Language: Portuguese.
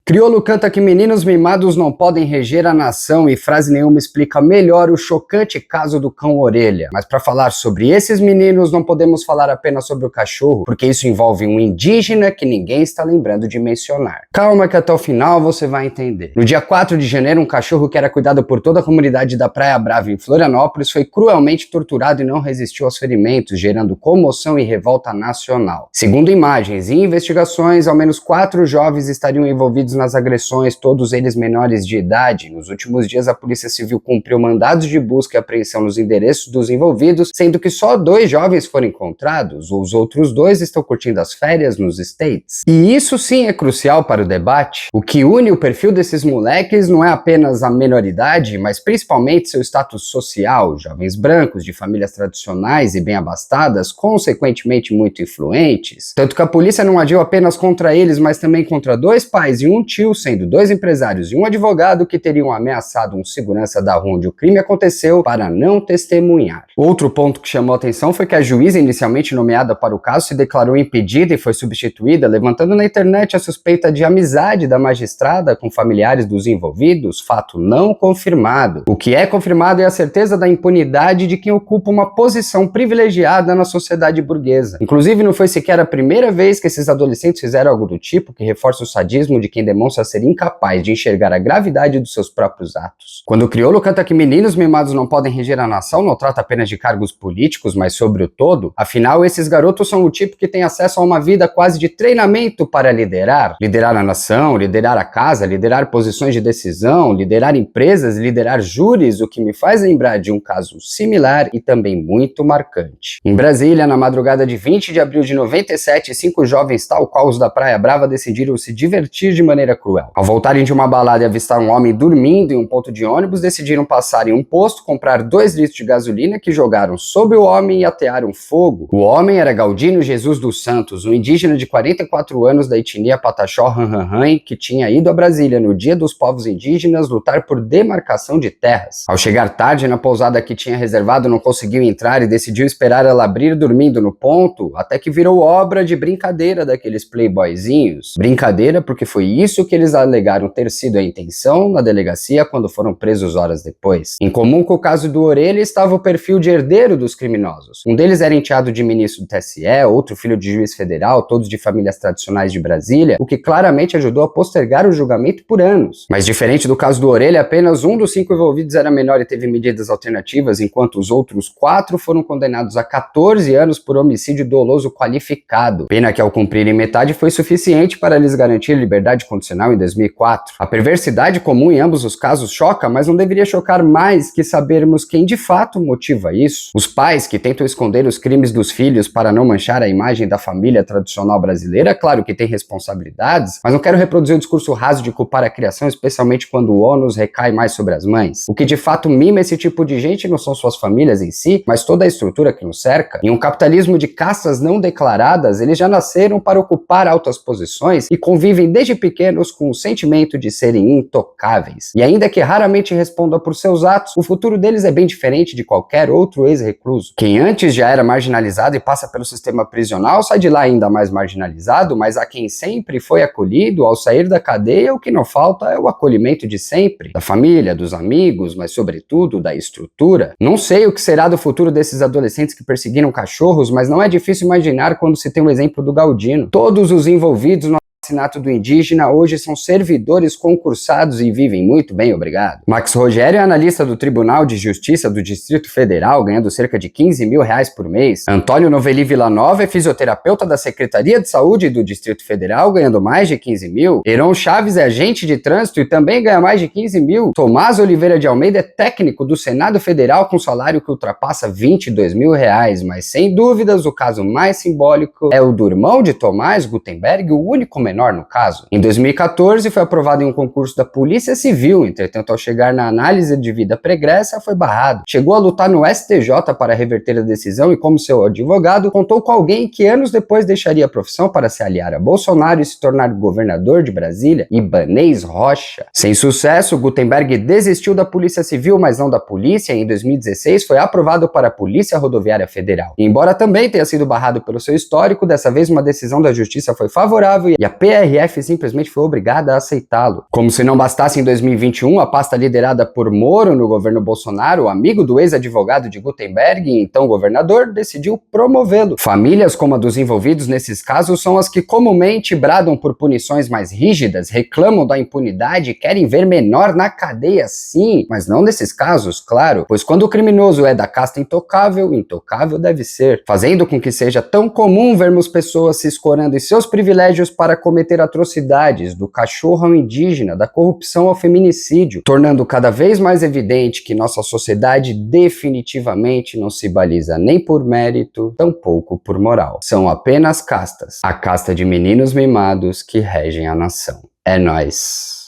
Criolo canta que meninos mimados não podem reger a nação e frase nenhuma explica melhor o chocante caso do cão orelha. Mas para falar sobre esses meninos não podemos falar apenas sobre o cachorro, porque isso envolve um indígena que ninguém está lembrando de mencionar. Calma que até o final você vai entender. No dia 4 de janeiro, um cachorro que era cuidado por toda a comunidade da Praia Brava em Florianópolis foi cruelmente torturado e não resistiu aos ferimentos, gerando comoção e revolta nacional. Segundo imagens e investigações, ao menos 4 jovens estariam envolvidos nas agressões, todos eles menores de idade. Nos últimos dias, a Polícia Civil cumpriu mandados de busca e apreensão nos endereços dos envolvidos, sendo que só 2 jovens foram encontrados. Os outros 2 estão curtindo as férias nos States. E isso sim é crucial para o debate. O que une o perfil desses moleques não é apenas a menoridade, mas principalmente seu status social. Jovens brancos, de famílias tradicionais e bem abastadas, consequentemente muito influentes. Tanto que a polícia não agiu apenas contra eles, mas também contra 2 pais e um tio, sendo 2 empresários e um advogado que teriam ameaçado um segurança da rua onde o crime aconteceu para não testemunhar. Outro ponto que chamou a atenção foi que a juíza inicialmente nomeada para o caso se declarou impedida e foi substituída, levantando na internet a suspeita de amizade da magistrada com familiares dos envolvidos, fato não confirmado. O que é confirmado é a certeza da impunidade de quem ocupa uma posição privilegiada na sociedade burguesa. Inclusive, não foi sequer a primeira vez que esses adolescentes fizeram algo do tipo, que reforça o sadismo de quem demonstra ser incapaz de enxergar a gravidade dos seus próprios atos. Quando o Criolo canta que meninos mimados não podem reger a nação, não trata apenas de cargos políticos, mas sobre o todo. Afinal, esses garotos são o tipo que tem acesso a uma vida quase de treinamento para liderar. Liderar a nação, liderar a casa, liderar posições de decisão, liderar empresas, liderar júris, o que me faz lembrar de um caso similar e também muito marcante. Em Brasília, na madrugada de 20 de abril de 97, 5 jovens tal qual os da Praia Brava decidiram se divertir de maneira cruel. Ao voltarem de uma balada e avistar um homem dormindo em um ponto de ônibus, decidiram passar em um posto, comprar 2 litros de gasolina que jogaram sobre o homem e atearam fogo. O homem era Galdino Jesus dos Santos, um indígena de 44 anos da etnia Pataxó Ranhanhan, que tinha ido a Brasília no Dia dos Povos Indígenas lutar por demarcação de terras. Ao chegar tarde na pousada que tinha reservado, não conseguiu entrar e decidiu esperar ela abrir dormindo no ponto, até que virou obra de brincadeira daqueles playboyzinhos. Brincadeira porque foi isso que eles alegaram ter sido a intenção na delegacia quando foram presos horas depois. Em comum com o caso do Orelha estava o perfil de herdeiro dos criminosos. Um deles era enteado de ministro do TSE, outro filho de juiz federal, todos de famílias tradicionais de Brasília, o que claramente ajudou a postergar o julgamento por anos. Mas diferente do caso do Orelha, apenas um dos 5 envolvidos era menor e teve medidas alternativas, enquanto os outros 4 foram condenados a 14 anos por homicídio doloso qualificado. Pena que ao cumprirem metade foi suficiente para lhes garantir liberdade condicional em 2004. A perversidade comum em ambos os casos choca, mas não deveria chocar mais que sabermos quem de fato motiva isso. Os pais que tentam esconder os crimes dos filhos para não manchar a imagem da família tradicional brasileira, claro que tem responsabilidades, mas não quero reproduzir o discurso raso de culpar a criação, especialmente quando o ônus recai mais sobre as mães. O que de fato mima esse tipo de gente não são suas famílias em si, mas toda a estrutura que nos cerca. Em um capitalismo de castas não declaradas, eles já nasceram para ocupar altas posições e convivem desde pequenos com o sentimento de serem intocáveis. E ainda que raramente respondam por seus atos, o futuro deles é bem diferente de qualquer outro ex-recluso. Quem antes já era marginalizado e passa pelo sistema prisional sai de lá ainda mais marginalizado, mas a quem sempre foi acolhido, ao sair da cadeia, o que não falta é o acolhimento de sempre, da família, dos amigos, mas sobretudo da estrutura. Não sei o que será do futuro desses adolescentes que perseguiram cachorros, mas não é difícil imaginar quando se tem o exemplo do Galdino. Todos os envolvidos no assassinato do indígena hoje são servidores concursados e vivem muito bem, obrigado. Max Rogério é analista do Tribunal de Justiça do Distrito Federal, ganhando cerca de 15 mil reais por mês. Antônio Novelli Villanova é fisioterapeuta da Secretaria de Saúde do Distrito Federal, ganhando mais de 15 mil. Heron Chaves é agente de trânsito e também ganha mais de 15 mil. Tomás Oliveira de Almeida é técnico do Senado Federal com salário que ultrapassa 22 mil reais, mas sem dúvidas o caso mais simbólico é o do irmão de Tomás, Gutenberg, o único menor no caso. Em 2014 foi aprovado em um concurso da Polícia Civil, entretanto ao chegar na análise de vida pregressa foi barrado. Chegou a lutar no STJ para reverter a decisão e como seu advogado contou com alguém que anos depois deixaria a profissão para se aliar a Bolsonaro e se tornar governador de Brasília, Ibanez Rocha. Sem sucesso, Gutenberg desistiu da Polícia Civil, mas não da polícia, e em 2016 foi aprovado para a Polícia Rodoviária Federal. E embora também tenha sido barrado pelo seu histórico, dessa vez uma decisão da Justiça foi favorável e a PRF simplesmente foi obrigada a aceitá-lo. Como se não bastasse, em 2021, a pasta liderada por Moro no governo Bolsonaro, amigo do ex-advogado de Gutenberg e então governador, decidiu promovê-lo. Famílias como a dos envolvidos nesses casos são as que comumente bradam por punições mais rígidas, reclamam da impunidade e querem ver menor na cadeia sim, mas não nesses casos, claro, pois quando o criminoso é da casta intocável, intocável deve ser, fazendo com que seja tão comum vermos pessoas se escorando em seus privilégios para cometer atrocidades, do cachorro ao indígena, da corrupção ao feminicídio, tornando cada vez mais evidente que nossa sociedade definitivamente não se baliza nem por mérito, tampouco por moral. São apenas castas, a casta de meninos mimados que regem a nação. É nóis!